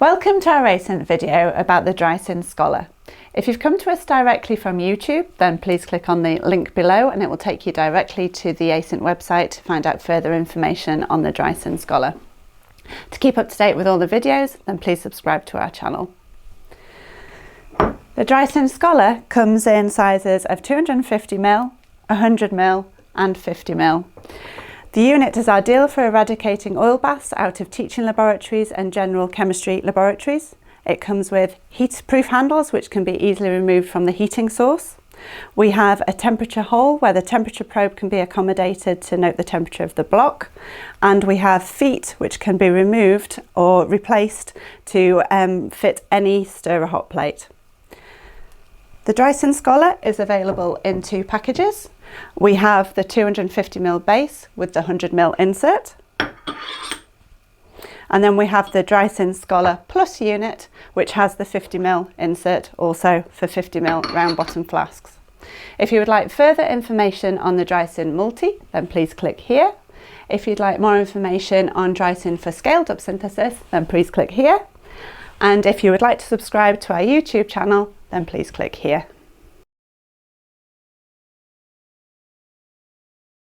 Welcome to our Asynt video about the DrySyn Scholar. If you've come to us directly from YouTube, then please click on the link below and it will take you directly to the Asynt website to find out further information on the DrySyn Scholar. To keep up to date with all the videos, then please subscribe to our channel. The DrySyn Scholar comes in sizes of 250ml, 100ml and 50ml. The unit is ideal for eradicating oil baths out of teaching laboratories and general chemistry laboratories. It comes with heat-proof handles which can be easily removed from the heating source. We have a temperature hole where the temperature probe can be accommodated to note the temperature of the block, and we have feet which can be removed or replaced to fit any stirrer hot plate. The DrySyn Scholar is available in two packages. We have the 250ml base with the 100ml insert. And then we have the DrySyn Scholar Plus unit, which has the 50ml insert also for 50ml round bottom flasks. If you would like further information on the DrySyn Multi, then please click here. If you'd like more information on DrySyn for scaled up synthesis, then please click here. And if you would like to subscribe to our YouTube channel, then please click here.